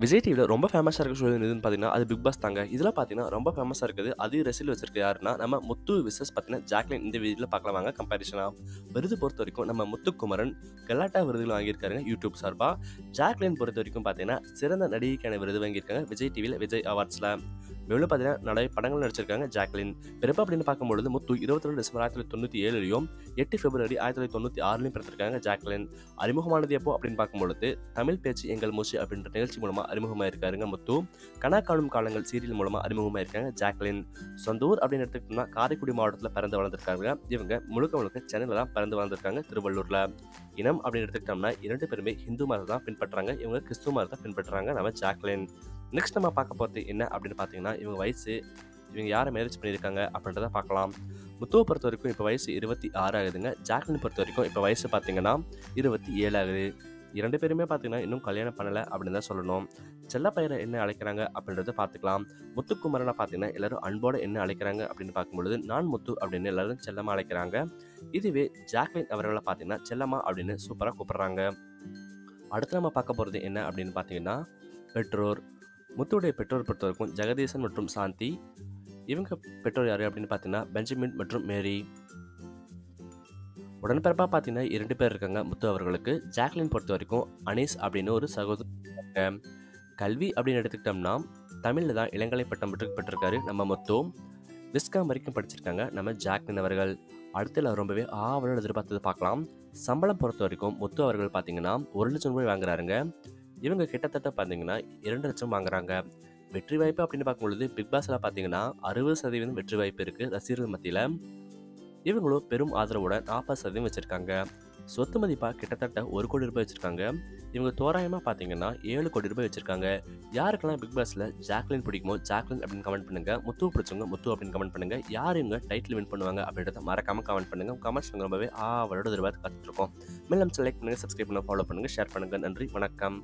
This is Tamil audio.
விஜய் டிவில ரொம்ப ஃபேமஸா இருக்க ஷோ எதுன்னு பார்த்தீங்கன்னா, அது பிக் பாஸ் தாங்க. இதுல பார்த்தீங்கன்னா, ரொம்ப ஃபேமஸா இருக்குது. அதிக ரசிகர்கள் வச்சிருக்கு யாருன்னா, நம்ம முத்து விசஸ் பார்த்தீங்கன்னா, ஜாக்லின் இந்த வீடியோல பார்க்கலாம் வாங்க கம்பேரிசனா. விருது பொறுத்தவரைக்கும் நம்ம முத்துக்குமரன் கலாட்டா விருதுகள் வாங்கியிருக்காருங்க யூடியூப் சார்பா. ஜாக்லின் பொறுத்தவரைக்கும் பார்த்தீங்கன்னா, சிறந்த நடிகைக்கான விருது வாங்கியிருக்காங்க விஜய் டிவில விஜய் அவார்ட்ஸ்ல. மேலும் பார்த்தீங்கன்னா, நிறைய படங்கள் நடிச்சிருக்காங்க ஜாக்லின். பிறப்பு அப்படின்னு பார்க்கும்பொழுது முத்து 22 டிசம்பர் 1997லயும் 8 பிப்ரவரி 1996லயும் பிறந்திருக்காங்க ஜாக்லின். அறிமுகமானது எப்போ அப்படின்னு பார்க்கும்பொழுது, தமிழ் பேச்சு எங்கள் மூச்சு அப்படின்ற நிகழ்ச்சி மூலமா அறிமுகமாயிருக்காருங்க முத்து. கனா காணும் காலங்கள் சீரியல் மூலமா அறிமுகமாயிருக்காங்க ஜாக்லின். சொந்த ஊர் அப்படின்னு எடுத்துக்கிட்டோம்னா காரைக்குடி மாவட்டத்தில் பிறந்து வளர்ந்துருக்காங்க. இவங்க முழுக்க சென்னையில தான் பிறந்து வளர்ந்துருக்காங்க, திருவள்ளூர்ல. இனம் அப்படின்னு எடுத்துக்கிட்டோம்னா 2 பேருமே ஹிந்து மதத்தை தான் பின்பற்றுறாங்க. இவங்க கிறிஸ்துவ மதத்தை பின்பற்றுறாங்க நம்ம ஜாக்லின். நெக்ஸ்ட் நம்ம பார்க்க போகிறது என்ன அப்படின்னு பார்த்தீங்கன்னா, இவங்க வயசு, இவங்க யாரை மேரேஜ் பண்ணியிருக்காங்க அப்படின்றத பார்க்கலாம். முத்துவை பொறுத்த வரைக்கும் இப்போ வயசு 26 ஆகுதுங்க. ஜாக்லின் பொறுத்த வரைக்கும் இப்போ வயசு பார்த்தீங்கன்னா 27 ஆகுது. 2 பேருமே பார்த்தீங்கன்னா இன்னும் கல்யாணம் பண்ணலை அப்படின்னு தான் சொல்லணும். செல்ல பெயரை என்ன அழைக்கிறாங்க அப்படின்றத பார்த்துக்கலாம். முத்துக்குமரனை பார்த்தீங்கன்னா எல்லாரும் அன்போடு என்ன அழைக்கிறாங்க அப்படின்னு பார்க்கும்பொழுது, நான் முத்து அப்படின்னு எல்லாரும் செல்லமா அழைக்கிறாங்க. இதுவே ஜாக்லின் அவர்களை பார்த்தீங்கன்னா செல்லம்மா அப்படின்னு சூப்பராக கூப்பிடுறாங்க. அடுத்து நம்ம பார்க்க போகிறது என்ன அப்படின்னு பார்த்தீங்கன்னா, பெற்றோர். முத்துவுடைய பெற்றோர் பொறுத்தவரைக்கும் ஜெகதீசன் மற்றும் சாந்தி. இவங்க பெற்றோர் யார் அப்படின்னு பார்த்தீங்கன்னா, பெஞ்சமின் மற்றும் மேரி. உடன்பிறப்பாக பார்த்தீங்கன்னா 2 பேர் இருக்காங்க முத்து அவர்களுக்கு. ஜாக்லின் பொறுத்த வரைக்கும் அனீஸ் அப்படின்னு ஒரு சகோதரி இருக்காங்க. கல்வி அப்படின்னு எடுத்துக்கிட்டோம்னா, தமிழில் தான் இளங்கலை பட்டம் பெற்றிருக்காரு நம்ம முத்து. விஸ்காம் வரைக்கும் படிச்சிருக்காங்க நம்ம ஜாக்லின் அவர்கள். அடுத்துல ரொம்பவே ஆவலோடு எதிர்பார்த்தது பார்க்கலாம். சம்பளம் பொறுத்த வரைக்கும் முத்து அவர்கள் பார்த்தீங்கன்னா 1 லட்சம் ரூபாய் வாங்குறாருங்க. இவங்க கிட்டத்தட்ட பார்த்தீங்கன்னா 2 லட்சம் வாங்குறாங்க. வெற்றி வாய்ப்பு அப்படின்னு பார்க்கும்பொழுது பிக் பாஸ்ல பார்த்தீங்கன்னா 60% வெற்றி வாய்ப்பு இருக்குது ரசிகர்கள் மத்தியில். இவங்களும் பெரும் ஆதரவோட 40% வச்சுருக்காங்க. சொத்து மதிப்பாக கிட்டத்தட்ட 1 கோடி ரூபாய் வச்சுருக்காங்க. இவங்க தோராயமாக பார்த்தீங்கன்னா 7 கோடி ரூபாய் வச்சுருக்காங்க. யாருக்கெல்லாம் பிக் பாஸில் ஜாக்லின் பிடிக்குமோ ஜாக்லின் அப்படின்னு கமெண்ட் பண்ணுங்கள். முத்து பிடிச்சவங்க முத்து அப்படின்னு கமெண்ட் பண்ணுங்கள். யார் இவங்க டைட்டில் வின் பண்ணுவாங்க அப்படின்றத மறக்காமல் கமெண்ட் பண்ணுங்கள். கமெண்ட்ஸ் ரொம்பவே ஆவலோட எதிர்பார்த்து காத்துட்ருக்கோம். மேலும் லைக் பண்ணுங்கள், சப்ஸ்கிரைப் பண்ணுங்கள், ஃபாலோ பண்ணுங்கள், ஷேர் பண்ணுங்கள். நன்றி, வணக்கம்.